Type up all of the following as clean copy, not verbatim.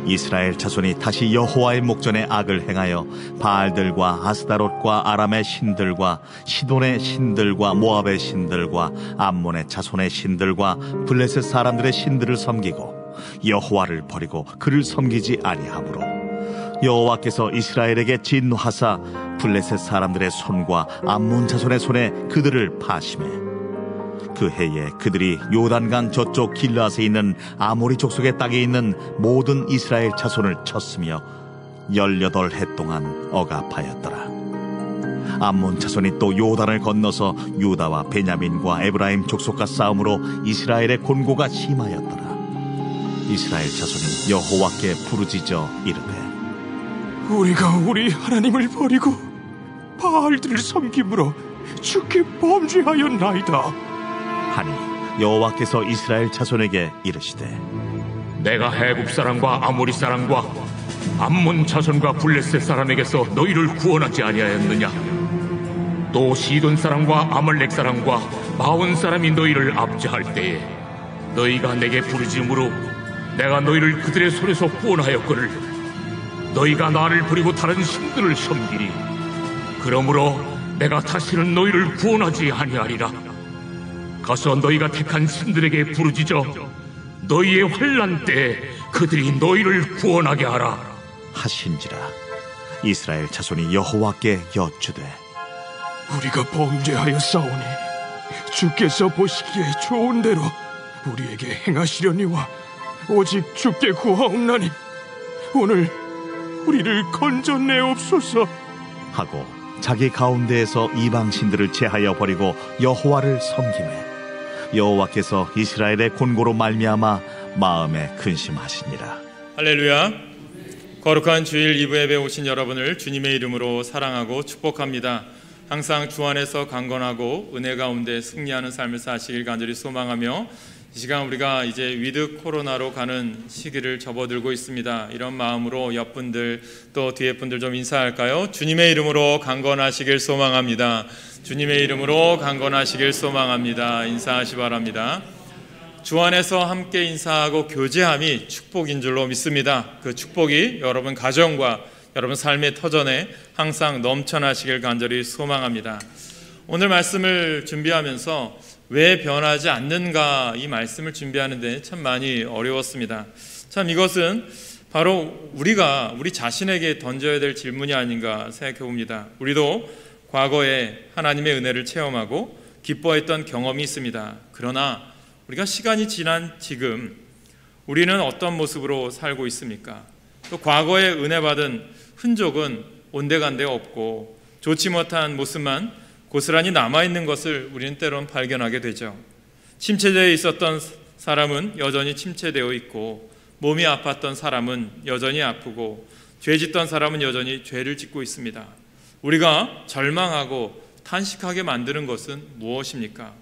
이스라엘 자손이 다시 여호와의 목전에 악을 행하여 바알들과 아스다롯과 아람의 신들과 시돈의 신들과 모압의 신들과 암몬의 자손의 신들과 블레셋 사람들의 신들을 섬기고 여호와를 버리고 그를 섬기지 아니하므로 여호와께서 이스라엘에게 진노하사 블레셋 사람들의 손과 암몬 자손의 손에 그들을 파심해 그 해에 그들이 요단강 저쪽 길르앗에 있는 아모리 족속의 땅에 있는 모든 이스라엘 자손을 쳤으며 18해 동안 억압하였더라. 암몬 자손이 또 요단을 건너서 유다와 베냐민과 에브라임 족속과 싸움으로 이스라엘의 곤고가 심하였더라. 이스라엘 자손이 여호와께 부르짖어 이르되 우리가 우리 하나님을 버리고 바알들을 섬김으로 주께 범죄하였나이다 하니 여호와께서 이스라엘 자손에게 이르시되 내가 해국 사람과 아모리 사람과 암몬 자손과 블레셋 사람에게서 너희를 구원하지 아니하였느냐? 또 시돈 사람과 아말렉 사람과 마온 사람이 너희를 압제할 때에 너희가 내게 부르짖음으로 내가 너희를 그들의 손에서 구원하였거늘 너희가 나를 버리고 다른 신들을 섬기니 그러므로 내가 다시는 너희를 구원하지 아니하리라. 가서 너희가 택한 신들에게 부르짖어 너희의 환난 때에 그들이 너희를 구원하게 하라 하신지라. 이스라엘 자손이 여호와께 여쭈되 우리가 범죄하였사오니 주께서 보시기에 좋은 대로 우리에게 행하시려니와 오직 주께 구하옵나니 오늘 우리를 건져내옵소서 하고 자기 가운데에서 이방 신들을 제하여 버리고 여호와를 섬기매 여호와께서 이스라엘의 곤고로 말미암아 마음에 근심하시니라. 할렐루야. 거룩한 주일 2부 예배 오신 여러분을 주님의 이름으로 사랑하고 축복합니다. 항상 주 안에서 강건하고 은혜 가운데 승리하는 삶을 사시길 간절히 소망하며 이 시간 우리가 이제 위드 코로나로 가는 시기를 접어들고 있습니다. 이런 마음으로 옆분들 또 뒤에 분들 좀 인사할까요? 주님의 이름으로 강건하시길 소망합니다. 주님의 이름으로 강건하시길 소망합니다. 인사하시 바랍니다. 주 안에서 함께 인사하고 교제함이 축복인 줄로 믿습니다. 그 축복이 여러분 가정과 여러분 삶의 터전에 항상 넘쳐나시길 간절히 소망합니다. 오늘 말씀을 준비하면서 왜 변하지 않는가 이 말씀을 준비하는데 참 많이 어려웠습니다. 참 이것은 바로 우리가 우리 자신에게 던져야 될 질문이 아닌가 생각해 봅니다. 우리도 과거에 하나님의 은혜를 체험하고 기뻐했던 경험이 있습니다. 그러나 우리가 시간이 지난 지금 우리는 어떤 모습으로 살고 있습니까? 또 과거에 은혜 받은 흔적은 온데간데 없고 좋지 못한 모습만 고스란히 남아있는 것을 우리는 때론 발견하게 되죠. 침체되어 있었던 사람은 여전히 침체되어 있고 몸이 아팠던 사람은 여전히 아프고 죄 짓던 사람은 여전히 죄를 짓고 있습니다. 우리가 절망하고 탄식하게 만드는 것은 무엇입니까?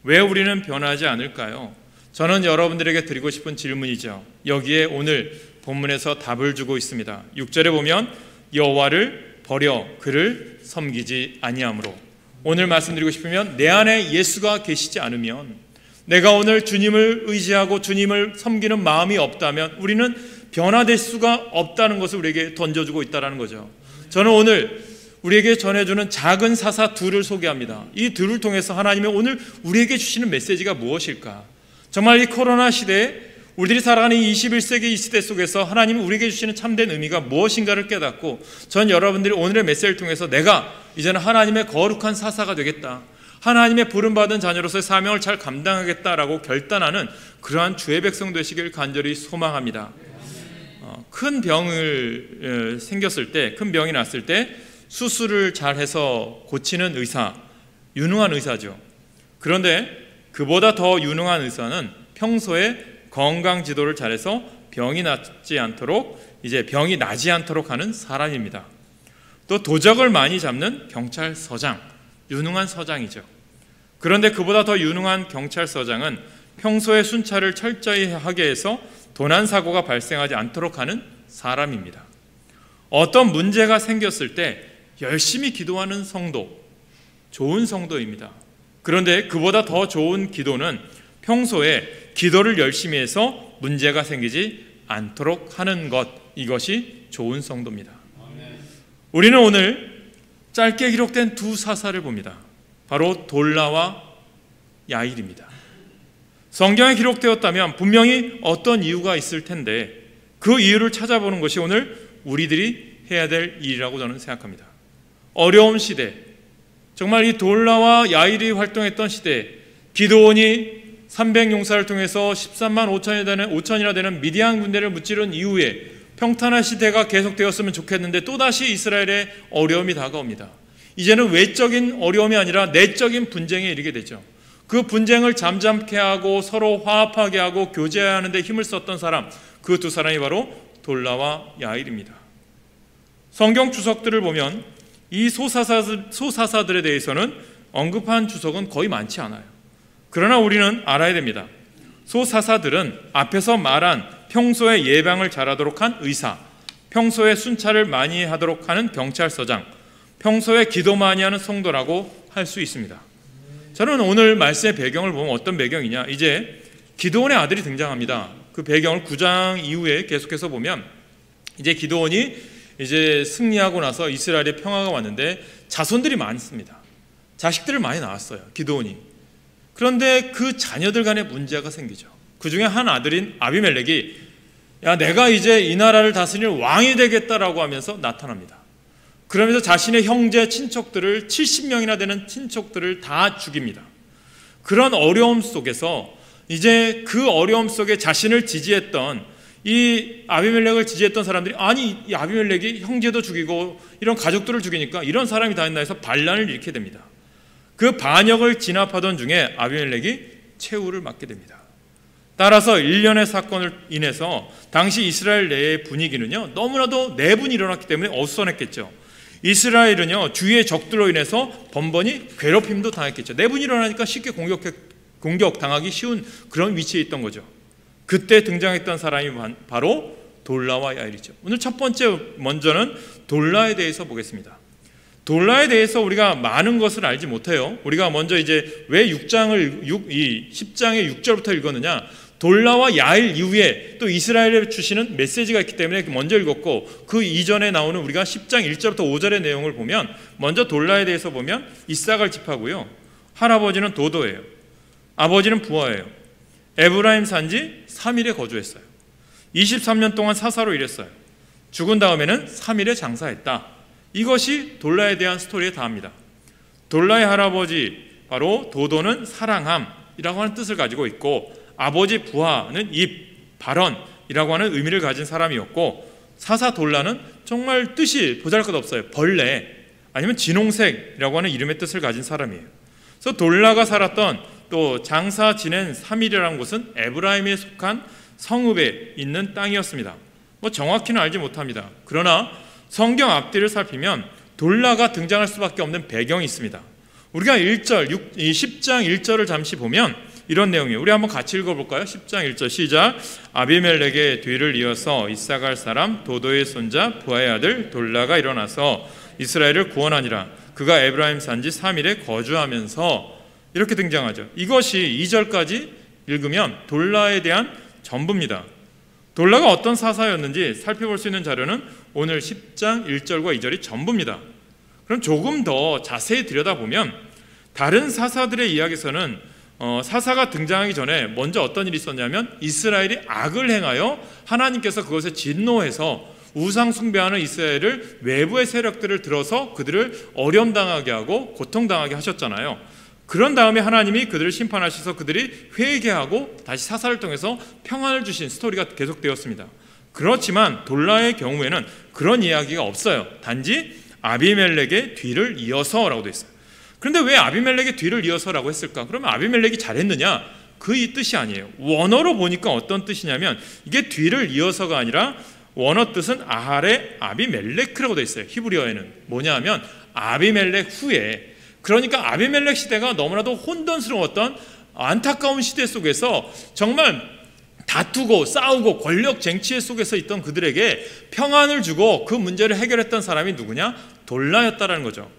왜 우리는 변하지 않을까요? 저는 여러분들에게 드리고 싶은 질문이죠. 여기에 오늘 본문에서 답을 주고 있습니다. 6절에 보면 여호와를 버려 그를 섬기지 아니하므로. 오늘 말씀드리고 싶으면 내 안에 예수가 계시지 않으면, 내가 오늘 주님을 의지하고 주님을 섬기는 마음이 없다면 우리는 변화될 수가 없다는 것을 우리에게 던져주고 있다는 거죠. 저는 오늘 우리에게 전해주는 작은 사사 둘을 소개합니다. 이 둘을 통해서 하나님의 오늘 우리에게 주시는 메시지가 무엇일까? 정말 이 코로나 시대에 우리들이 살아가는 21세기 이 시대 속에서 하나님이 우리에게 주시는 참된 의미가 무엇인가를 깨닫고, 전 여러분들이 오늘의 메시지를 통해서 내가 이제는 하나님의 거룩한 사사가 되겠다, 하나님의 부름받은 자녀로서의 사명을 잘 감당하겠다라고 결단하는 그러한 주의 백성 되시길 간절히 소망합니다. 큰 병을 생겼을 때, 큰 병이 났을 때 수술을 잘해서 고치는 의사, 유능한 의사죠. 그런데 그보다 더 유능한 의사는 평소에 건강 지도를 잘해서 병이 나지 않도록, 이제 병이 나지 않도록 하는 사람입니다. 또 도적을 많이 잡는 경찰서장, 유능한 서장이죠. 그런데 그보다 더 유능한 경찰서장은 평소에 순찰을 철저히 하게 해서 도난사고가 발생하지 않도록 하는 사람입니다. 어떤 문제가 생겼을 때 열심히 기도하는 성도, 좋은 성도입니다. 그런데 그보다 더 좋은 기도는 평소에 기도를 열심히 해서 문제가 생기지 않도록 하는 것, 이것이 좋은 성도입니다. 우리는 오늘 짧게 기록된 두 사사를 봅니다. 바로 돌라와 야일입니다. 성경에 기록되었다면 분명히 어떤 이유가 있을 텐데 그 이유를 찾아보는 것이 오늘 우리들이 해야 될 일이라고 저는 생각합니다. 어려운 시대, 정말 이 돌라와 야일이 활동했던 시대, 기드온이 300용사를 통해서 13만 5천이나 되는 미디안 군대를 무찌른 이후에 평탄한 시대가 계속되었으면 좋겠는데 또다시 이스라엘의 어려움이 다가옵니다. 이제는 외적인 어려움이 아니라 내적인 분쟁에 이르게 되죠. 그 분쟁을 잠잠케 하고 서로 화합하게 하고 교제하는 데 힘을 썼던 사람, 그 두 사람이 바로 돌라와 야일입니다. 성경 주석들을 보면 이 소사사들에 대해서는 언급한 주석은 거의 많지 않아요. 그러나 우리는 알아야 됩니다. 소사사들은 앞에서 말한 평소에 예방을 잘하도록 한 의사, 평소에 순찰을 많이 하도록 하는 경찰서장, 평소에 기도 많이 하는 성도라고 할 수 있습니다. 저는 오늘 말씀의 배경을 보면 어떤 배경이냐, 이제 기드온의 아들이 등장합니다. 그 배경을 9장 이후에 계속해서 보면 이제 기드온이 이제 승리하고 나서 이스라엘의 평화가 왔는데 자손들이 많습니다. 자식들을 많이 낳았어요, 기드온이. 그런데 그 자녀들 간에 문제가 생기죠. 그 중에 한 아들인 아비멜렉이 야, 내가 이제 이 나라를 다스릴 왕이 되겠다라고 하면서 나타납니다. 그러면서 자신의 형제 친척들을 70명이나 되는 친척들을 다 죽입니다. 그런 어려움 속에서 이제 그 어려움 속에 자신을 지지했던 이 아비멜렉을 지지했던 사람들이 아니 이 아비멜렉이 형제도 죽이고 이런 가족들을 죽이니까 이런 사람이 다 있나 해서 반란을 일으키게 됩니다. 그 반역을 진압하던 중에 아비멜렉이 최후를 맞게 됩니다. 따라서 일련의 사건을 인해서 당시 이스라엘 내의 분위기는요 너무나도 내분이 일어났기 때문에 어수선했겠죠. 이스라엘은요 주위의 적들로 인해서 번번이 괴롭힘도 당했겠죠. 내분이 일어나니까 쉽게 공격당하기 쉬운 그런 위치에 있던 거죠. 그때 등장했던 사람이 바로 돌라와 야일이죠. 오늘 첫 번째 먼저는 돌라에 대해서 보겠습니다. 돌라에 대해서 우리가 많은 것을 알지 못해요. 우리가 먼저 이제 왜 10장의 6절부터 읽었느냐, 돌라와 야일 이후에 또 이스라엘에 주시는 메시지가 있기 때문에 먼저 읽었고, 그 이전에 나오는 우리가 10장 1절부터 5절의 내용을 보면 먼저 돌라에 대해서 보면 이사갈 지파고요, 할아버지는 도도예요, 아버지는 부하예요. 에브라임 산지 3일에 거주했어요. 23년 동안 사사로 일했어요. 죽은 다음에는 3일에 장사했다. 이것이 돌라에 대한 스토리에 다합니다. 돌라의 할아버지 바로 도도는 사랑함이라고 하는 뜻을 가지고 있고, 아버지 부하는 입, 발언이라고 하는 의미를 가진 사람이었고, 사사 돌라는 정말 뜻이 보잘것없어요. 벌레 아니면 진홍색이라고 하는 이름의 뜻을 가진 사람이에요. 그래서 돌라가 살았던 또 장사 지낸 3일이라는 곳은 에브라임에 속한 성읍에 있는 땅이었습니다. 정확히는 알지 못합니다. 그러나 성경 앞뒤를 살피면 돌라가 등장할 수밖에 없는 배경이 있습니다. 우리가 10장 1절을 잠시 보면 이런 내용이에요. 우리 한번 같이 읽어볼까요? 10장 1절 시작. 아비멜렉의 뒤를 이어서 이사갈 사람 도도의 손자 부하의 아들 돌라가 일어나서 이스라엘을 구원하니라. 그가 에브라임 산지 3일에 거주하면서, 이렇게 등장하죠. 이것이 2절까지 읽으면 돌라에 대한 전부입니다. 돌라가 어떤 사사였는지 살펴볼 수 있는 자료는 오늘 10장 1절과 2절이 전부입니다. 그럼 조금 더 자세히 들여다보면 다른 사사들의 이야기에서는 사사가 등장하기 전에 먼저 어떤 일이 있었냐면 이스라엘이 악을 행하여 하나님께서 그것에 진노해서 우상 숭배하는 이스라엘을 외부의 세력들을 들어서 그들을 어려움당하게 하고 고통당하게 하셨잖아요. 그런 다음에 하나님이 그들을 심판하셔서 그들이 회개하고 다시 사사를 통해서 평안을 주신 스토리가 계속되었습니다. 그렇지만 돌라의 경우에는 그런 이야기가 없어요. 단지 아비멜렉의 뒤를 이어서라고 되어 있어요. 그런데 왜 아비멜렉의 뒤를 이어서라고 했을까? 그러면 아비멜렉이 잘했느냐? 그 이 뜻이 아니에요. 원어로 보니까 어떤 뜻이냐면 이게 뒤를 이어서가 아니라 원어 뜻은 아하레 아비멜렉이라고 되어 있어요. 히브리어에는 뭐냐 하면 아비멜렉 후에, 그러니까 아비멜렉 시대가 너무나도 혼돈스러웠던 안타까운 시대 속에서 정말 다투고 싸우고 권력 쟁취 속에서 있던 그들에게 평안을 주고 그 문제를 해결했던 사람이 누구냐? 돌라였다라는 거죠.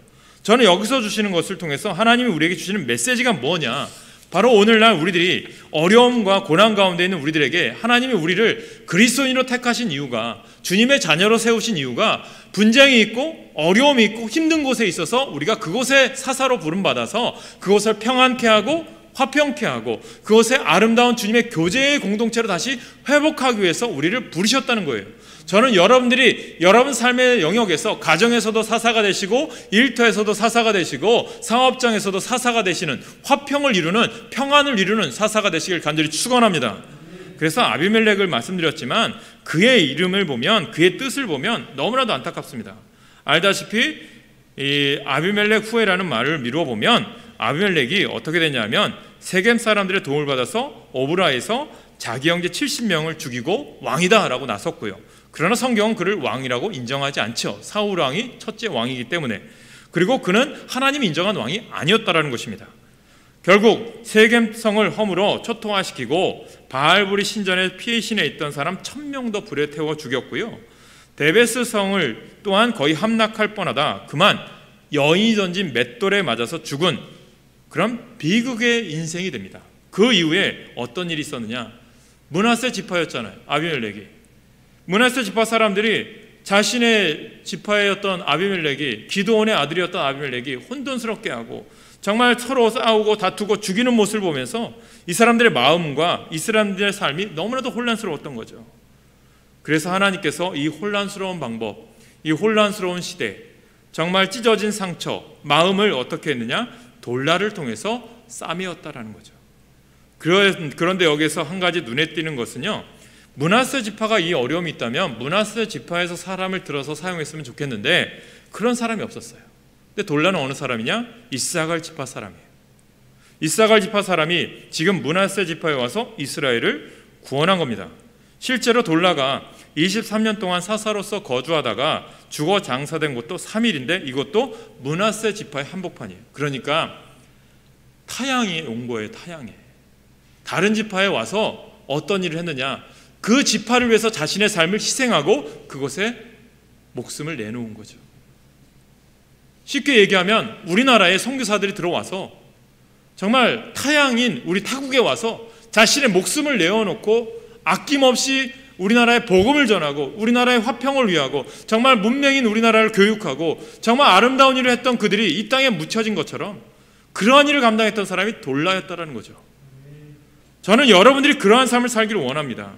저는 여기서 주시는 것을 통해서 하나님이 우리에게 주시는 메시지가 뭐냐? 바로 오늘날 우리들이 어려움과 고난 가운데 있는 우리들에게 하나님이 우리를 그리스도인으로 택하신 이유가, 주님의 자녀로 세우신 이유가 분쟁이 있고 어려움이 있고 힘든 곳에 있어서 우리가 그곳에 사사로 부름받아서 그곳을 평안케 하고 화평케 하고 그것의 아름다운 주님의 교제의 공동체로 다시 회복하기 위해서 우리를 부르셨다는 거예요. 저는 여러분들이 여러분 삶의 영역에서 가정에서도 사사가 되시고 일터에서도 사사가 되시고 상업장에서도 사사가 되시는, 화평을 이루는, 평안을 이루는 사사가 되시길 간절히 축원합니다. 그래서 아비멜렉을 말씀드렸지만 그의 이름을 보면, 그의 뜻을 보면 너무나도 안타깝습니다. 알다시피 이 아비멜렉 후에라는 말을 미루어 보면 아비멜렉이 어떻게 됐냐면 세겜 사람들의 도움을 받아서 오브라에서 자기 형제 70명을 죽이고 왕이다 라고 나섰고요. 그러나 성경은 그를 왕이라고 인정하지 않죠. 사울 왕이 첫째 왕이기 때문에. 그리고 그는 하나님이 인정한 왕이 아니었다라는 것입니다. 결국 세겜성을 허물어 초토화시키고 바알브리 신전에 피해신에 있던 사람 1000명도 불에 태워 죽였고요. 데베스 성을 또한 거의 함락할 뻔하다 그만 여인이 던진 맷돌에 맞아서 죽은 그런 비극의 인생이 됩니다. 그 이후에 어떤 일이 있었느냐? 므낫세 지파였잖아요. 아비멜렉이. 므낫세 지파 사람들이 자신의 지파였던 아비멜렉이, 기드온의 아들이었던 아비멜렉이 혼돈스럽게 하고 정말 서로 싸우고 다투고 죽이는 모습을 보면서 이 사람들의 마음과 이 사람들의 삶이 너무나도 혼란스러웠던 거죠. 그래서 하나님께서 이 혼란스러운 방법, 이 혼란스러운 시대, 정말 찢어진 상처, 마음을 어떻게 했느냐? 돌날을 통해서 싸매었다라는 거죠. 그런데 여기서 한 가지 눈에 띄는 것은요, 므낫세 지파가 이 어려움이 있다면 므낫세 지파에서 사람을 들어서 사용했으면 좋겠는데 그런 사람이 없었어요. 근데 돌라는 어느 사람이냐? 이사갈 지파 사람이에요. 이사갈 지파 사람이 지금 므낫세 지파에 와서 이스라엘을 구원한 겁니다. 실제로 돌라가 23년 동안 사사로서 거주하다가 죽어 장사된 곳도 3일인데 이것도 므낫세 지파의 한복판이에요. 그러니까 타향이 온 거예요. 타향에. 다른 지파에 와서 어떤 일을 했느냐? 그 지파를 위해서 자신의 삶을 희생하고 그곳에 목숨을 내놓은 거죠. 쉽게 얘기하면 우리나라에 선교사들이 들어와서 정말 타향인 우리 타국에 와서 자신의 목숨을 내어놓고 아낌없이 우리나라에 복음을 전하고 우리나라의 화평을 위하고 정말 문명인 우리나라를 교육하고 정말 아름다운 일을 했던 그들이 이 땅에 묻혀진 것처럼 그러한 일을 감당했던 사람이 돌라였다라는 거죠. 저는 여러분들이 그러한 삶을 살기를 원합니다.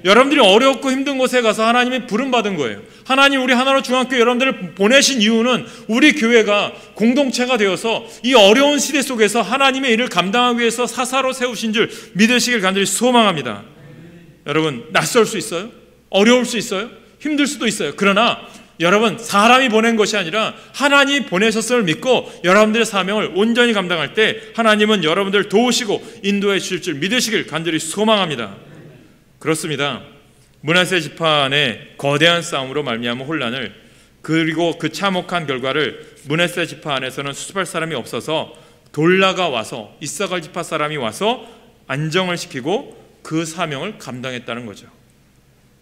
여러분들이 어렵고 힘든 곳에 가서 하나님이 부름받은 거예요. 하나님 우리 하나로 중앙교회 여러분들을 보내신 이유는 우리 교회가 공동체가 되어서 이 어려운 시대 속에서 하나님의 일을 감당하기 위해서 사사로 세우신 줄 믿으시길 간절히 소망합니다. 여러분, 낯설 수 있어요? 어려울 수 있어요? 힘들 수도 있어요. 그러나 여러분, 사람이 보낸 것이 아니라 하나님이 보내셨음을 믿고 여러분들의 사명을 온전히 감당할 때 하나님은 여러분들을 도우시고 인도해 주실 줄 믿으시길 간절히 소망합니다. 그렇습니다. 므낫세 지파 안에 거대한 싸움으로 말미암은 혼란을, 그리고 그 참혹한 결과를 므낫세 지파 안에서는 수습할 사람이 없어서 돌라가 와서, 이사갈 지파 사람이 와서 안정을 시키고 그 사명을 감당했다는 거죠.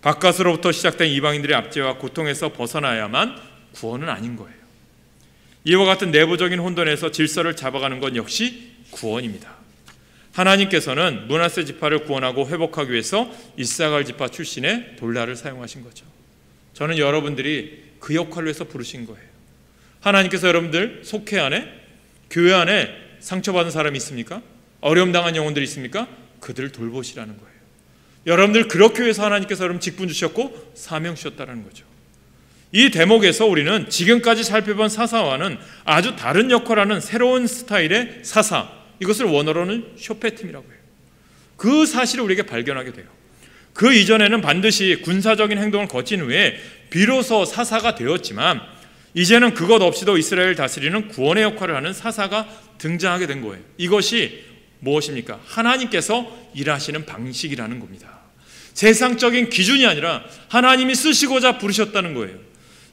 바깥으로부터 시작된 이방인들의 압제와 고통에서 벗어나야만 구원은 아닌 거예요. 이와 같은 내부적인 혼돈에서 질서를 잡아가는 건 역시 구원입니다. 하나님께서는 므낫세 지파를 구원하고 회복하기 위해서 이사갈 지파 출신의 돌라를 사용하신 거죠. 저는 여러분들이 그 역할을 위해서 부르신 거예요. 하나님께서 여러분들 속회 안에, 교회 안에 상처받은 사람이 있습니까? 어려움 당한 영혼들이 있습니까? 그들을 돌보시라는 거예요. 여러분들 그렇게 위해서 하나님께서 여러분 직분 주셨고 사명 주셨다는 거죠. 이 대목에서 우리는 지금까지 살펴본 사사와는 아주 다른 역할을 하는 새로운 스타일의 사사, 이것을 원어로는 쇼페팀이라고 해요. 그 사실을 우리에게 발견하게 돼요. 그 이전에는 반드시 군사적인 행동을 거친 후에 비로소 사사가 되었지만 이제는 그것 없이도 이스라엘을 다스리는 구원의 역할을 하는 사사가 등장하게 된 거예요. 이것이 무엇입니까? 하나님께서 일하시는 방식이라는 겁니다. 세상적인 기준이 아니라 하나님이 쓰시고자 부르셨다는 거예요.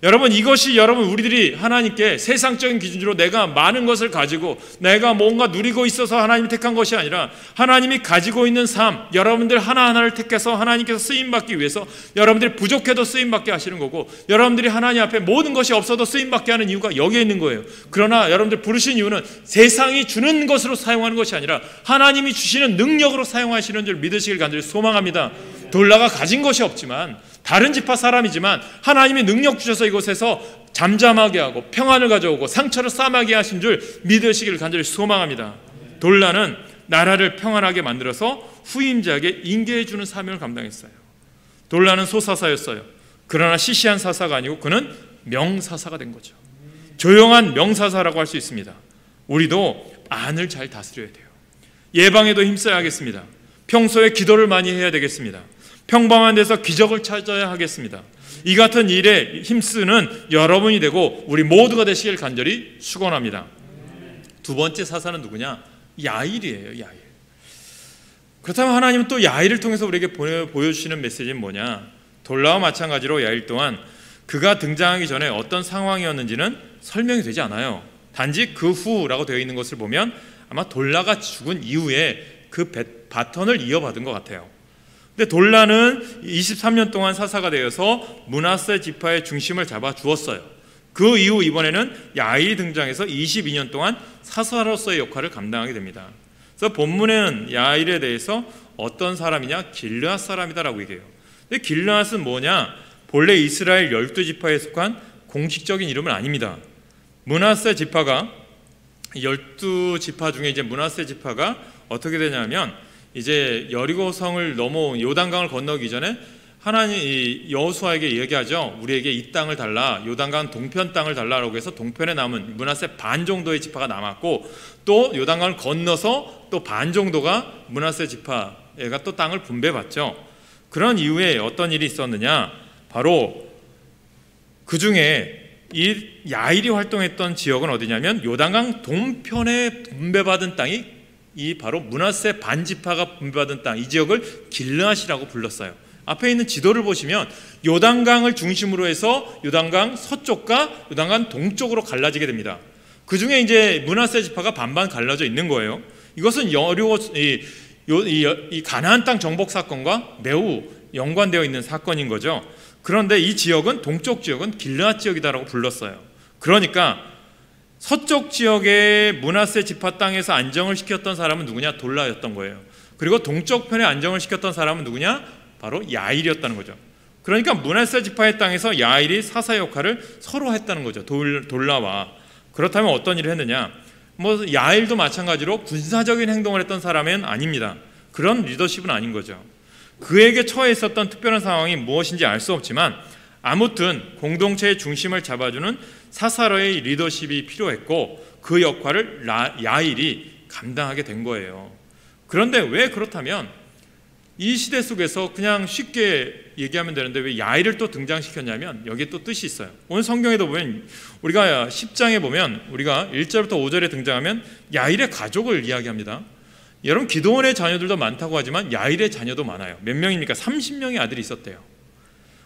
여러분, 이것이 여러분 우리들이 하나님께 세상적인 기준으로 내가 많은 것을 가지고 내가 뭔가 누리고 있어서 하나님이 택한 것이 아니라 하나님이 가지고 있는 삶, 여러분들 하나하나를 택해서 하나님께서 쓰임받기 위해서 여러분들이 부족해도 쓰임받게 하시는 거고, 여러분들이 하나님 앞에 모든 것이 없어도 쓰임받게 하는 이유가 여기에 있는 거예요. 그러나 여러분들 부르신 이유는 세상이 주는 것으로 사용하는 것이 아니라 하나님이 주시는 능력으로 사용하시는 줄 믿으시길 간절히 소망합니다. 돌라가 가진 것이 없지만, 다른 지파 사람이지만 하나님이 능력 주셔서 이곳에서 잠잠하게 하고 평안을 가져오고 상처를 싸매게 하신 줄 믿으시기를 간절히 소망합니다. 돌라는 나라를 평안하게 만들어서 후임자에게 인계해 주는 사명을 감당했어요. 돌라는 소사사였어요. 그러나 시시한 사사가 아니고 그는 명사사가 된 거죠. 조용한 명사사라고 할 수 있습니다. 우리도 안을 잘 다스려야 돼요. 예방에도 힘써야 하겠습니다. 평소에 기도를 많이 해야 되겠습니다. 평범한 데서 기적을 찾아야 하겠습니다. 이 같은 일에 힘쓰는 여러분이 되고 우리 모두가 되시길 간절히 축원합니다. 두 번째 사사는 누구냐? 야일이에요. 야일. 그렇다면 하나님은 또 야일을 통해서 우리에게 보여주시는 메시지는 뭐냐? 돌라와 마찬가지로 야일 또한 그가 등장하기 전에 어떤 상황이었는지는 설명이 되지 않아요. 단지 그 후라고 되어 있는 것을 보면 아마 돌라가 죽은 이후에 그 바턴을 이어받은 것 같아요. 근데 돌라는 23년 동안 사사가 되어서 므낫세 지파의 중심을 잡아 주었어요. 그 이후 이번에는 야일이 등장해서 22년 동안 사사로서의 역할을 감당하게 됩니다. 그래서 본문에는 야일에 대해서 어떤 사람이냐? 길르앗 사람이다라고 얘기해요. 근데 길르앗은 뭐냐? 본래 이스라엘 12지파에 속한 공식적인 이름은 아닙니다. 므낫세 지파가 12지파 중에 이제 므낫세 지파가 어떻게 되냐면 이제 여리고성을 넘어 요단강을 건너기 전에 하나님 여호수아에게 얘기하죠. 우리에게 이 땅을 달라, 요단강 동편 땅을 달라라고 해서 동편에 남은 므낫세 반 정도의 지파가 남았고, 또 요단강을 건너서 또 반 정도가 므낫세 지파가 또 땅을 분배받죠. 그런 이후에 어떤 일이 있었느냐? 바로 그 중에 이 야일이 활동했던 지역은 어디냐면 요단강 동편에 분배받은 땅이 이 바로 므낫세 반지파가 분배받은 땅, 이 지역을 길르앗이라고 불렀어요. 앞에 있는 지도를 보시면 요단강을 중심으로 해서 요단강 서쪽과 요단강 동쪽으로 갈라지게 됩니다. 그 중에 이제 므낫세 지파가 반반 갈라져 있는 거예요. 이것은 이 가나안 땅 정복 사건과 매우 연관되어 있는 사건인 거죠. 그런데 이 지역은, 동쪽 지역은 길르앗 지역이다라고 불렀어요. 그러니까 서쪽 지역의 므낫세 지파 땅에서 안정을 시켰던 사람은 누구냐? 돌라였던 거예요. 그리고 동쪽 편에 안정을 시켰던 사람은 누구냐? 바로 야일이었다는 거죠. 그러니까 므낫세 지파의 땅에서 야일이 사사 역할을 서로 했다는 거죠. 돌라와. 그렇다면 어떤 일을 했느냐? 야일도 마찬가지로 군사적인 행동을 했던 사람은 아닙니다. 그런 리더십은 아닌 거죠. 그에게 처해 있었던 특별한 상황이 무엇인지 알 수 없지만 아무튼 공동체의 중심을 잡아주는 사사로의 리더십이 필요했고 그 역할을 야일이 감당하게 된 거예요. 그런데 왜 그렇다면 이 시대 속에서 그냥 쉽게 얘기하면 되는데 왜 야일을 또 등장시켰냐면 여기에 또 뜻이 있어요. 오늘 성경에도 보면 우리가 10장에 보면 우리가 1절부터 5절에 등장하면 야일의 가족을 이야기합니다. 여러분, 기드온의 자녀들도 많다고 하지만 야일의 자녀도 많아요. 몇 명입니까? 30명의 아들이 있었대요.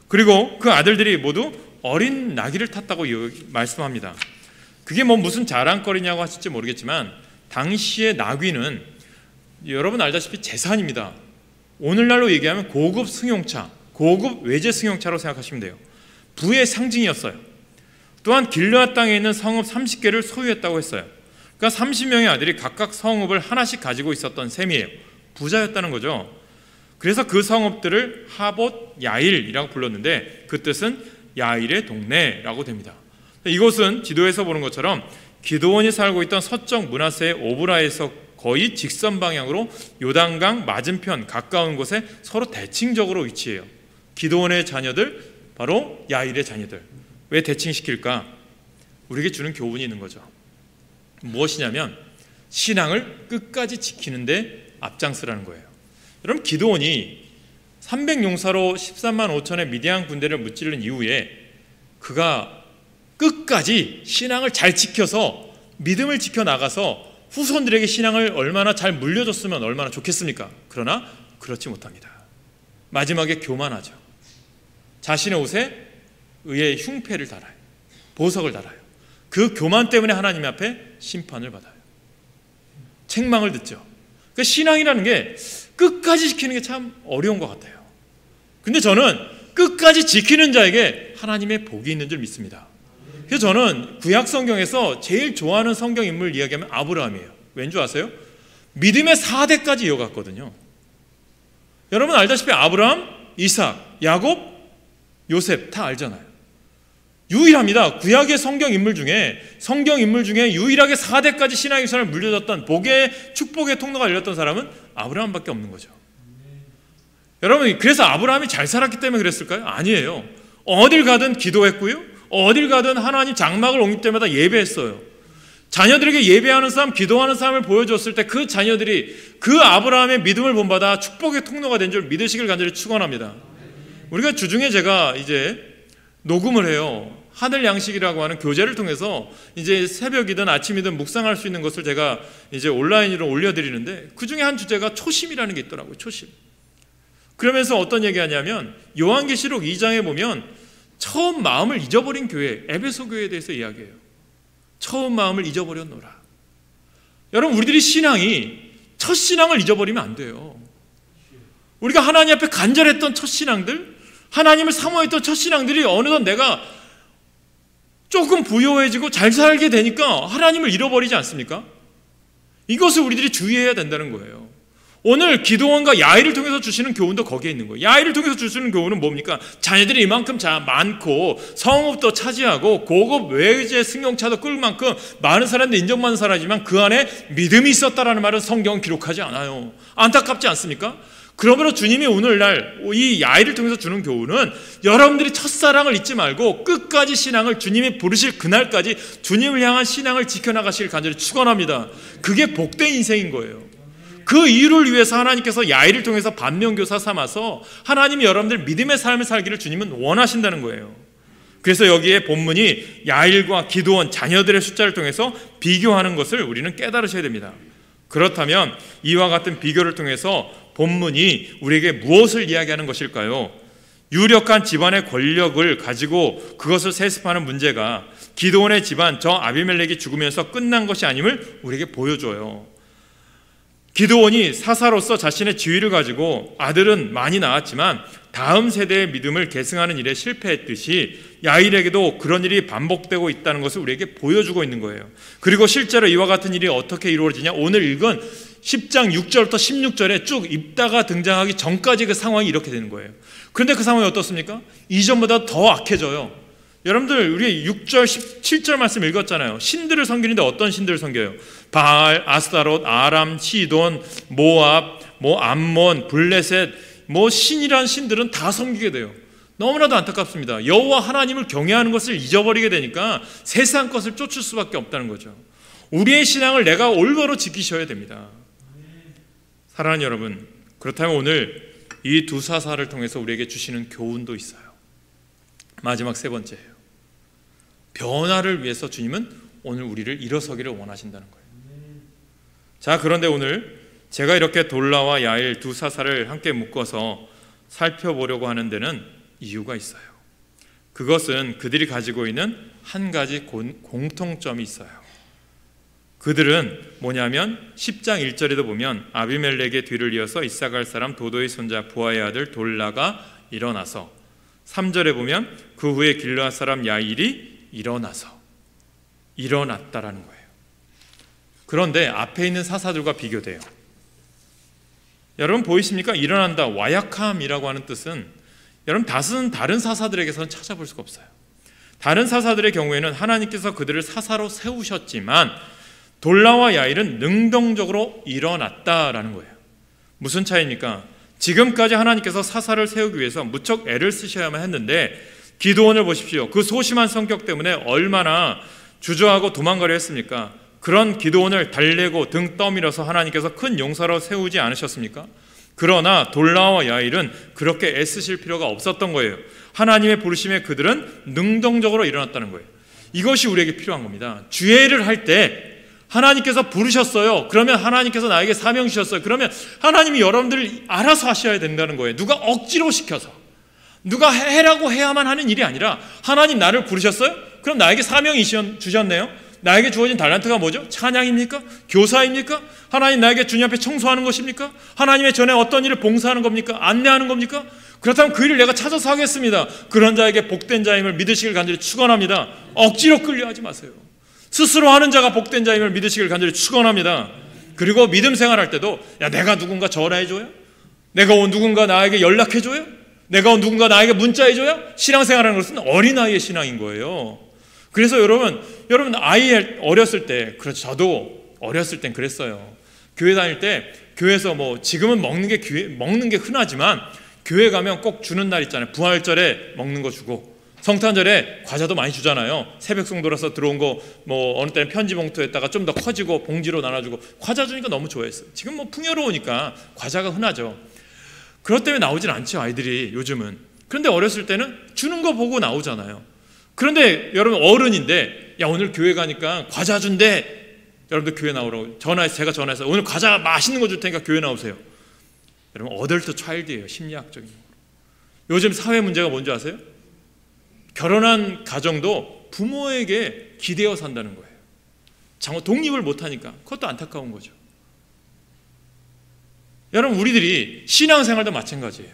그리고 그 아들들이 모두 어린 나귀를 탔다고 말씀합니다. 그게 무슨 자랑거리냐고 하실지 모르겠지만 당시의 나귀는 여러분 알다시피 재산입니다. 오늘날로 얘기하면 고급 승용차, 고급 외제 승용차로 생각하시면 돼요. 부의 상징이었어요. 또한 길르앗 땅에 있는 성읍 30개를 소유했다고 했어요. 그러니까 30명의 아들이 각각 성읍을 하나씩 가지고 있었던 셈이에요. 부자였다는 거죠. 그래서 그 성읍들을 하봇 야일이라고 불렀는데 그 뜻은 야일의 동네라고 됩니다. 이곳은 지도에서 보는 것처럼 기드온이 살고 있던 서쪽 므낫세의 오브라에서 거의 직선 방향으로 요단강 맞은편 가까운 곳에 서로 대칭적으로 위치해요. 기드온의 자녀들, 바로 야일의 자녀들. 왜 대칭시킬까? 우리에게 주는 교훈이 있는 거죠. 무엇이냐면 신앙을 끝까지 지키는데 앞장서라는 거예요. 여러분, 기드온이 300용사로 13만 5천의 미디안 군대를 무찌른 이후에 그가 끝까지 신앙을 잘 지켜서 믿음을 지켜나가서 후손들에게 신앙을 얼마나 잘 물려줬으면 얼마나 좋겠습니까? 그러나 그렇지 못합니다. 마지막에 교만하죠. 자신의 옷에 의의 흉패를 달아요. 보석을 달아요. 그 교만 때문에 하나님 앞에 심판을 받아요. 책망을 듣죠. 그러니까 신앙이라는 게 끝까지 지키는 게 참 어려운 것 같아요. 근데 저는 끝까지 지키는 자에게 하나님의 복이 있는 줄 믿습니다. 그래서 저는 구약 성경에서 제일 좋아하는 성경 인물 이야기하면 아브라함이에요. 왠 줄 아세요? 믿음의 4대까지 이어갔거든요. 여러분 알다시피 아브라함, 이삭, 야곱, 요셉 다 알잖아요. 유일합니다. 구약의 성경 인물 중에 유일하게 4대까지 신앙의 선을 물려줬던 복의 축복의 통로가 열렸던 사람은 아브라함밖에 없는 거죠. 여러분 그래서 아브라함이 잘 살았기 때문에 그랬을까요? 아니에요. 어딜 가든 기도했고요. 어딜 가든 하나님 장막을 옮길 때마다 예배했어요. 자녀들에게 예배하는 삶, 기도하는 삶을 보여줬을 때 그 자녀들이 그 아브라함의 믿음을 본받아 축복의 통로가 된 줄 믿으시길 간절히 축원합니다. 우리가 주중에 제가 이제 녹음을 해요. 하늘 양식이라고 하는 교재를 통해서 이제 새벽이든 아침이든 묵상할 수 있는 것을 제가 이제 온라인으로 올려드리는데 그 중에 한 주제가 초심이라는 게 있더라고요. 초심. 그러면서 어떤 얘기하냐면 요한계시록 2장에 보면 처음 마음을 잊어버린 교회, 에베소 교회에 대해서 이야기해요. 처음 마음을 잊어버렸노라. 여러분 우리들이 신앙이 첫 신앙을 잊어버리면 안 돼요. 우리가 하나님 앞에 간절했던 첫 신앙들, 하나님을 사모했던 첫 신앙들이 어느덧 내가 조금 부요해지고 잘 살게 되니까 하나님을 잃어버리지 않습니까? 이것을 우리들이 주의해야 된다는 거예요. 오늘 기도원과 야일을 통해서 주시는 교훈도 거기에 있는 거예요. 야일을 통해서 주시는 교훈은 뭡니까? 자녀들이 이만큼 많고 성읍도 차지하고 고급 외제 승용차도 끌 만큼 많은 사람들 인정받는 사람이지만 그 안에 믿음이 있었다라는 말은 성경은 기록하지 않아요. 안타깝지 않습니까? 그러므로 주님이 오늘날 이 야일을 통해서 주는 교훈은 여러분들이 첫사랑을 잊지 말고 끝까지 신앙을 주님이 부르실 그날까지 주님을 향한 신앙을 지켜나가시길 간절히 축원합니다. 그게 복된 인생인 거예요. 그 이유를 위해서 하나님께서 야일을 통해서 반면교사 삼아서 하나님이 여러분들 믿음의 삶을 살기를 주님은 원하신다는 거예요. 그래서 여기에 본문이 야일과 기드온 자녀들의 숫자를 통해서 비교하는 것을 우리는 깨달으셔야 됩니다. 그렇다면 이와 같은 비교를 통해서 본문이 우리에게 무엇을 이야기하는 것일까요? 유력한 집안의 권력을 가지고 그것을 세습하는 문제가 기드온의 집안 저 아비멜렉이 죽으면서 끝난 것이 아님을 우리에게 보여줘요. 기드온이 사사로서 자신의 지위를 가지고 아들은 많이 낳았지만 다음 세대의 믿음을 계승하는 일에 실패했듯이 야일에게도 그런 일이 반복되고 있다는 것을 우리에게 보여주고 있는 거예요. 그리고 실제로 이와 같은 일이 어떻게 이루어지냐? 오늘 읽은 10장 6절부터 16절에 쭉 입다가 등장하기 전까지 그 상황이 이렇게 되는 거예요. 그런데 그 상황이 어떻습니까? 이전보다 더 악해져요. 여러분들 우리 6절 17절 말씀 읽었잖아요. 신들을 섬기는데 어떤 신들을 섬겨요? 바알, 아스타롯, 아람, 시돈, 모압, 암몬, 블레셋, 신이란 신들은 다 섬기게 돼요. 너무나도 안타깝습니다. 여호와 하나님을 경외하는 것을 잊어버리게 되니까 세상 것을 쫓을 수밖에 없다는 거죠. 우리의 신앙을 내가 올바로 지키셔야 됩니다. 사랑하는 여러분, 그렇다면 오늘 이 두 사사를 통해서 우리에게 주시는 교훈도 있어요. 마지막 세 번째예요. 변화를 위해서 주님은 오늘 우리를 일어서기를 원하신다는 거예요. 자, 그런데 오늘 제가 이렇게 돌라와 야일 두 사사를 함께 묶어서 살펴보려고 하는 데는 이유가 있어요. 그것은 그들이 가지고 있는 한 가지 공통점이 있어요. 그들은 뭐냐면 10장 1절에도 보면 아비멜렉의 뒤를 이어서 이사갈 사람 도도의 손자 부하의 아들 돌라가 일어나서, 3절에 보면 그 후에 길르앗 사람 야일이 일어났다라는 거예요. 그런데 앞에 있는 사사들과 비교돼요. 여러분 보이십니까? 일어난다, 와약함이라고 하는 뜻은 여러분 다른 사사들에게서는 찾아볼 수가 없어요. 다른 사사들의 경우에는 하나님께서 그들을 사사로 세우셨지만 돌라와 야일은 능동적으로 일어났다라는 거예요. 무슨 차이입니까? 지금까지 하나님께서 사사를 세우기 위해서 무척 애를 쓰셔야만 했는데 기드온을 보십시오. 그 소심한 성격 때문에 얼마나 주저하고 도망가려 했습니까? 그런 기드온을 달래고 등 떠밀어서 하나님께서 큰 용사로 세우지 않으셨습니까? 그러나 돌라와 야일은 그렇게 애쓰실 필요가 없었던 거예요. 하나님의 부르심에 그들은 능동적으로 일어났다는 거예요. 이것이 우리에게 필요한 겁니다. 주의를 할 때 하나님께서 부르셨어요. 그러면 하나님께서 나에게 사명 주셨어요. 그러면 하나님이 여러분들을 알아서 하셔야 된다는 거예요. 누가 억지로 시켜서, 누가 해라고 해야만 하는 일이 아니라 하나님 나를 부르셨어요? 그럼 나에게 사명이 주셨네요. 나에게 주어진 달란트가 뭐죠? 찬양입니까? 교사입니까? 하나님 나에게 주님 앞에 청소하는 것입니까? 하나님의 전에 어떤 일을 봉사하는 겁니까? 안내하는 겁니까? 그렇다면 그 일을 내가 찾아서 하겠습니다. 그런 자에게 복된 자임을 믿으시길 간절히 축원합니다. 억지로 끌려하지 마세요. 스스로 하는 자가 복된 자임을 믿으시길 간절히 축원합니다. 그리고 믿음 생활할 때도 내가 누군가 전화해줘요? 내가 누군가 나에게 연락해줘요? 내가 누군가 나에게 문자해줘요? 신앙생활하는 것은 어린아이의 신앙인 거예요. 그래서 여러분 아이 어렸을 때, 그렇죠, 저도 어렸을 땐 그랬어요. 교회 다닐 때 교회에서 지금은 먹는 게 흔하지만 교회 가면 꼭 주는 날 있잖아요. 부활절에 먹는 거 주고 성탄절에 과자도 많이 주잖아요. 새벽 성도라서 들어온 거 어느 때는 편지 봉투에다가 좀 더 커지고 봉지로 나눠주고 과자 주니까 너무 좋아했어요. 지금 풍요로우니까 과자가 흔하죠. 그것 때문에 나오진 않죠, 아이들이 요즘은. 그런데 어렸을 때는 주는 거 보고 나오잖아요. 그런데 여러분 어른인데 오늘 교회 가니까 과자 준대. 여러분들 교회 나오라고 제가 전화해서 오늘 과자 맛있는 거 줄 테니까 교회 나오세요. 여러분 어덜트 차일드예요. 심리학적인. 요즘 사회 문제가 뭔지 아세요? 결혼한 가정도 부모에게 기대어 산다는 거예요. 독립을 못하니까. 그것도 안타까운 거죠. 여러분 우리들이 신앙생활도 마찬가지예요.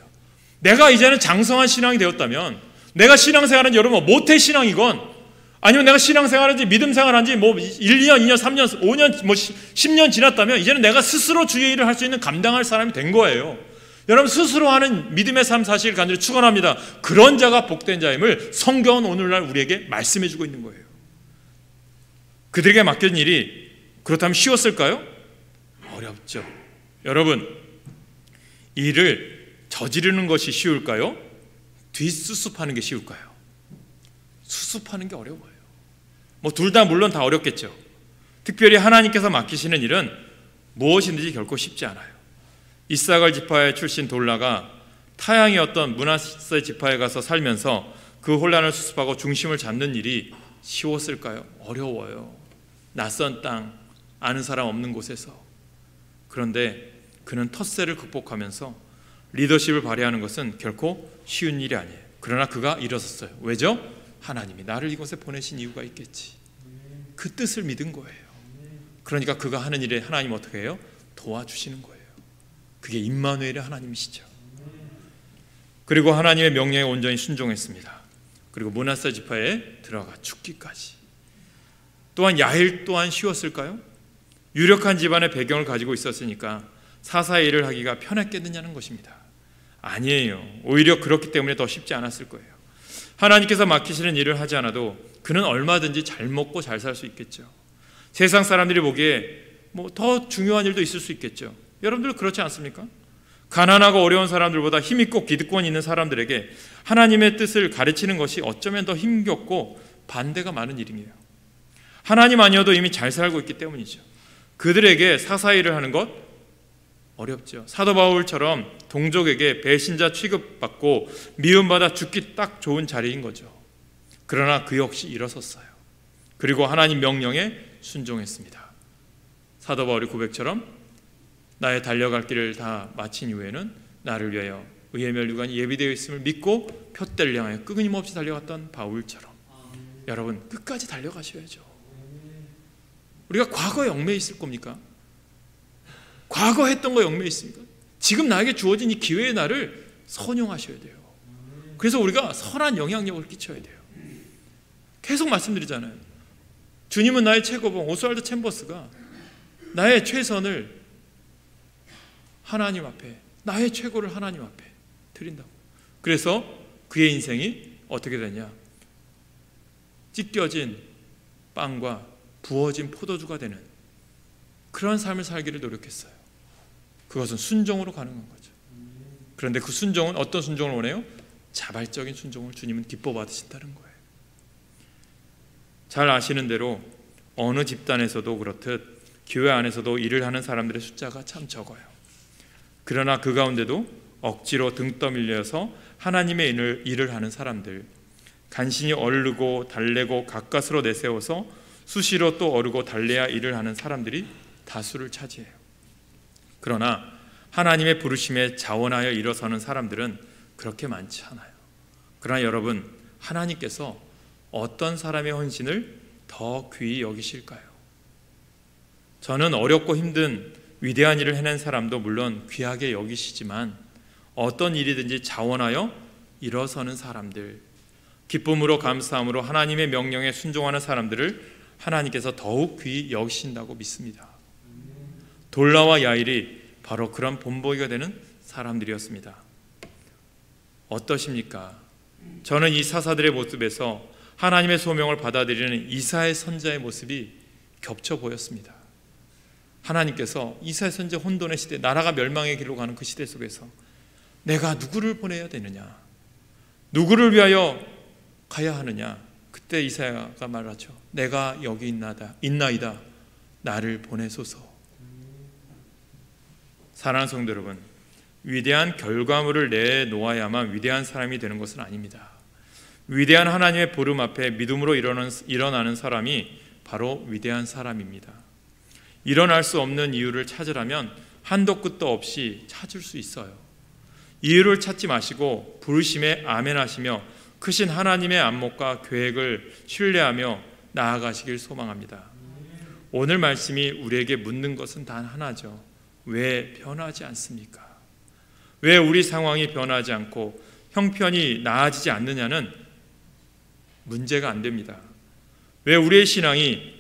내가 이제는 장성한 신앙이 되었다면, 내가 신앙생활한지 여러분 모태 신앙이건 아니면 내가 신앙생활한지 믿음 생활한지 1년, 2년, 3년, 5년, 10년 지났다면 이제는 내가 스스로 주의 일을 할 수 있는 감당할 사람이 된 거예요. 여러분 스스로 하는 믿음의 삶 사실 간절히 축원합니다. 그런 자가 복된 자임을 성경은 오늘날 우리에게 말씀해 주고 있는 거예요. 그들에게 맡겨진 일이 그렇다면 쉬웠을까요? 어렵죠. 여러분 일을 저지르는 것이 쉬울까요? 뒷수습하는 게 쉬울까요? 수습하는 게 어려워요. 둘 다 물론 다 어렵겠죠. 특별히 하나님께서 맡기시는 일은 무엇이든지 결코 쉽지 않아요. 이사갈 지파의 출신 돌라가 타향이었던 므낫세 지파에 가서 살면서 그 혼란을 수습하고 중심을 잡는 일이 쉬웠을까요? 어려워요. 낯선 땅, 아는 사람 없는 곳에서. 그런데 그는 텃세를 극복하면서 리더십을 발휘하는 것은 결코 쉬운 일이 아니에요. 그러나 그가 일어섰어요. 왜죠? 하나님이 나를 이곳에 보내신 이유가 있겠지. 그 뜻을 믿은 거예요. 그러니까 그가 하는 일에 하나님 어떻게 해요? 도와주시는 거예요. 그게 임마누엘의 하나님이시죠. 그리고 하나님의 명령에 온전히 순종했습니다. 그리고 므낫세 지파에 들어가 죽기까지. 또한 야일 또한 쉬웠을까요? 유력한 집안의 배경을 가지고 있었으니까 사사의 일을 하기가 편했겠느냐는 것입니다. 아니에요. 오히려 그렇기 때문에 더 쉽지 않았을 거예요. 하나님께서 맡기시는 일을 하지 않아도 그는 얼마든지 잘 먹고 잘 살 수 있겠죠. 세상 사람들이 보기에 더 중요한 일도 있을 수 있겠죠. 여러분들 그렇지 않습니까? 가난하고 어려운 사람들보다 힘있고 기득권 있는 사람들에게 하나님의 뜻을 가르치는 것이 어쩌면 더 힘겹고 반대가 많은 일이에요. 하나님 아니어도 이미 잘 살고 있기 때문이죠. 그들에게 사사의 일을 하는 것 어렵죠. 사도 바울처럼 동족에게 배신자 취급받고 미움받아 죽기 딱 좋은 자리인 거죠. 그러나 그 역시 일어섰어요. 그리고 하나님 명령에 순종했습니다. 사도 바울의 고백처럼 나의 달려갈 길을 다 마친 이후에는 나를 위하여 의의 면류관이 예비되어 있음을 믿고 표대를 향하여 끊임없이 달려갔던 바울처럼 여러분 끝까지 달려가셔야죠. 우리가 과거에 얽매여 있을 겁니까? 과거 했던 거 얽매여 있습니까? 지금 나에게 주어진 이 기회의 날을 선용하셔야 돼요. 그래서 우리가 선한 영향력을 끼쳐야 돼요. 계속 말씀드리잖아요. 주님은 나의 최고봉 오스왈드 챔버스가 나의 최선을 하나님 앞에, 나의 최고를 하나님 앞에 드린다고. 그래서 그의 인생이 어떻게 되냐? 찢겨진 빵과 부어진 포도주가 되는 그런 삶을 살기를 노력했어요. 그것은 순종으로 가능한 거죠. 그런데 그 순종은 어떤 순종을 원해요? 자발적인 순종을 주님은 기뻐 받으신다는 거예요. 잘 아시는 대로 어느 집단에서도 그렇듯 교회 안에서도 일을 하는 사람들의 숫자가 참 적어요. 그러나 그 가운데도 억지로 등 떠밀려서 하나님의 일을 하는 사람들, 간신히 어르고 달래고 가까스로 내세워서 수시로 또 어르고 달래야 일을 하는 사람들이 다수를 차지해요. 그러나 하나님의 부르심에 자원하여 일어서는 사람들은 그렇게 많지 않아요. 그러나 여러분, 하나님께서 어떤 사람의 헌신을 더 귀히 여기실까요? 저는 어렵고 힘든 위대한 일을 해낸 사람도 물론 귀하게 여기시지만 어떤 일이든지 자원하여 일어서는 사람들, 기쁨으로 감사함으로 하나님의 명령에 순종하는 사람들을 하나님께서 더욱 귀히 여기신다고 믿습니다. 돌라와 야일이 바로 그런 본보기가 되는 사람들이었습니다. 어떠십니까? 저는 이 사사들의 모습에서 하나님의 소명을 받아들이는 이사야 선지자의 모습이 겹쳐 보였습니다. 하나님께서 이사야 선지자 혼돈의 시대, 나라가 멸망의 길로 가는 그 시대 속에서 내가 누구를 보내야 되느냐, 누구를 위하여 가야 하느냐, 그때 이사야가 말하죠. 내가 여기 있나이다. 나를 보내소서. 사랑하는 성도 여러분, 위대한 결과물을 내놓아야만 위대한 사람이 되는 것은 아닙니다. 위대한 하나님의 부름 앞에 믿음으로 일어나는 사람이 바로 위대한 사람입니다. 일어날 수 없는 이유를 찾으라면 한도 끝도 없이 찾을 수 있어요. 이유를 찾지 마시고 부르심에 아멘하시며 크신 하나님의 안목과 계획을 신뢰하며 나아가시길 소망합니다. 오늘 말씀이 우리에게 묻는 것은 단 하나죠. 왜 변하지 않습니까? 왜 우리 상황이 변하지 않고 형편이 나아지지 않느냐는 문제가 안 됩니다. 왜 우리의 신앙이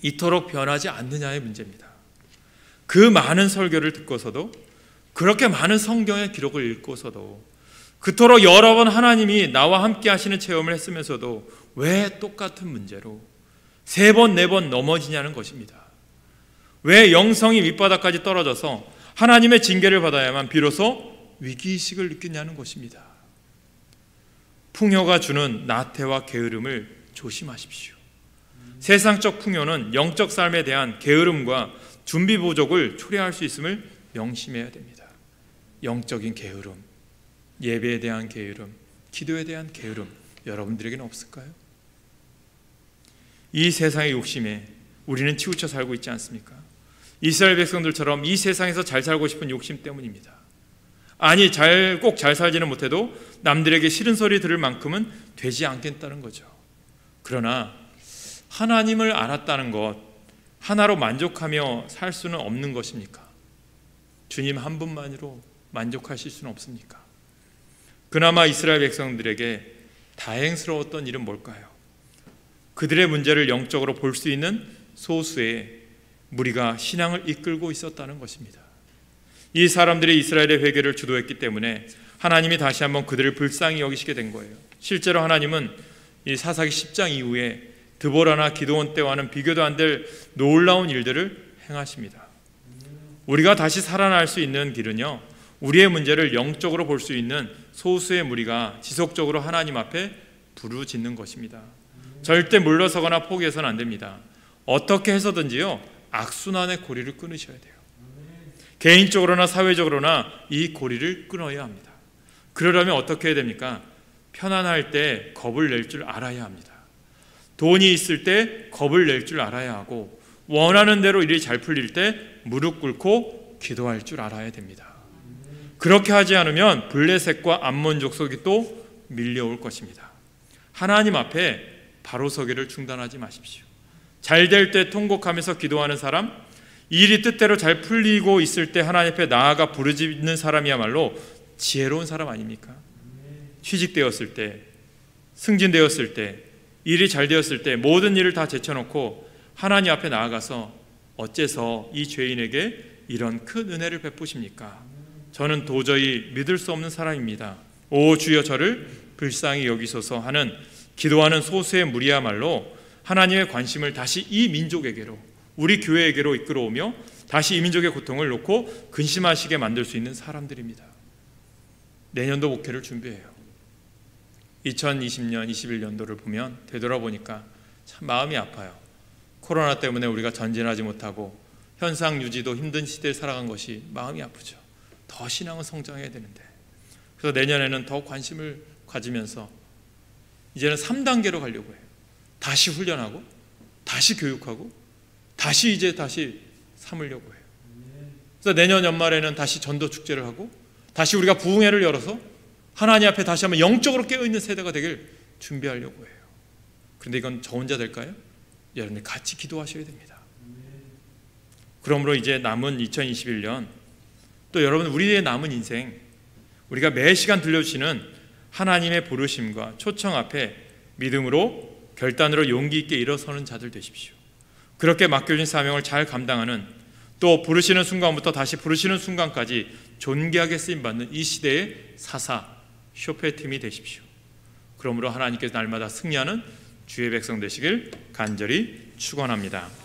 이토록 변하지 않느냐의 문제입니다. 그 많은 설교를 듣고서도, 그렇게 많은 성경의 기록을 읽고서도, 그토록 여러 번 하나님이 나와 함께 하시는 체험을 했으면서도 왜 똑같은 문제로 3번, 4번 넘어지냐는 것입니다. 왜 영성이 밑바닥까지 떨어져서 하나님의 징계를 받아야만 비로소 위기의식을 느끼냐는 것입니다. 풍요가 주는 나태와 게으름을 조심하십시오. 세상적 풍요는 영적 삶에 대한 게으름과 준비 부족을 초래할 수 있음을 명심해야 됩니다. 영적인 게으름, 예배에 대한 게으름, 기도에 대한 게으름, 여러분들에게는 없을까요? 이 세상의 욕심에 우리는 치우쳐 살고 있지 않습니까? 이스라엘 백성들처럼 이 세상에서 잘 살고 싶은 욕심 때문입니다. 아니, 꼭 잘 살지는 못해도 남들에게 싫은 소리 들을 만큼은 되지 않겠다는 거죠. 그러나 하나님을 알았다는 것 하나로 만족하며 살 수는 없는 것입니까? 주님 한 분만으로 만족하실 수는 없습니까? 그나마 이스라엘 백성들에게 다행스러웠던 일은 뭘까요? 그들의 문제를 영적으로 볼 수 있는 소수의 무리가 신앙을 이끌고 있었다는 것입니다. 이 사람들이 이스라엘의 회개를 주도했기 때문에 하나님이 다시 한번 그들을 불쌍히 여기시게 된 거예요. 실제로 하나님은 이 사사기 10장 이후에 드보라나 기드온 때와는 비교도 안 될 놀라운 일들을 행하십니다. 우리가 다시 살아날 수 있는 길은요, 우리의 문제를 영적으로 볼 수 있는 소수의 무리가 지속적으로 하나님 앞에 부르짖는 것입니다. 절대 물러서거나 포기해서는 안 됩니다. 어떻게 해서든지요, 악순환의 고리를 끊으셔야 돼요. 개인적으로나 사회적으로나 이 고리를 끊어야 합니다. 그러려면 어떻게 해야 됩니까? 편안할 때 겁을 낼 줄 알아야 합니다. 돈이 있을 때 겁을 낼 줄 알아야 하고, 원하는 대로 일이 잘 풀릴 때 무릎 꿇고 기도할 줄 알아야 됩니다. 그렇게 하지 않으면 블레셋과 암몬 족속이 또 밀려올 것입니다. 하나님 앞에 바로 서기를 중단하지 마십시오. 잘 될 때 통곡하면서 기도하는 사람, 일이 뜻대로 잘 풀리고 있을 때 하나님 앞에 나아가 부르짖는 사람이야말로 지혜로운 사람 아닙니까? 취직되었을 때, 승진되었을 때, 일이 잘 되었을 때 모든 일을 다 제쳐놓고 하나님 앞에 나아가서 어째서 이 죄인에게 이런 큰 은혜를 베푸십니까? 저는 도저히 믿을 수 없는 사람입니다. 오 주여 저를 불쌍히 여기소서 하는 기도하는 소수의 무리야말로 하나님의 관심을 다시 이 민족에게로, 우리 교회에게로 이끌어오며 다시 이 민족의 고통을 놓고 근심하시게 만들 수 있는 사람들입니다. 내년도 목회를 준비해요. 2020년, 21년도를 보면 되돌아보니까 참 마음이 아파요. 코로나 때문에 우리가 전진하지 못하고 현상 유지도 힘든 시대를 살아간 것이 마음이 아프죠. 더 신앙은 성장해야 되는데, 그래서 내년에는 더 관심을 가지면서 이제는 3단계로 가려고 해요. 다시 훈련하고 다시 교육하고 다시 삼으려고 해요. 그래서 내년 연말에는 다시 전도 축제를 하고 다시 우리가 부흥회를 열어서 하나님 앞에 다시 한번 영적으로 깨어있는 세대가 되길 준비하려고 해요. 그런데 이건 저 혼자 될까요? 여러분이 같이 기도하셔야 됩니다. 그러므로 이제 남은 2021년, 또 여러분 우리의 남은 인생, 우리가 매 시간 들려주시는 하나님의 부르심과 초청 앞에 믿음으로 결단으로 용기 있게 일어서는 자들 되십시오. 그렇게 맡겨진 사명을 잘 감당하는, 또 부르시는 순간부터 다시 부르시는 순간까지 존귀하게 쓰임받는 이 시대의 사사, 쇼페팀이 되십시오. 그러므로 하나님께서 날마다 승리하는 주의 백성 되시길 간절히 축원합니다.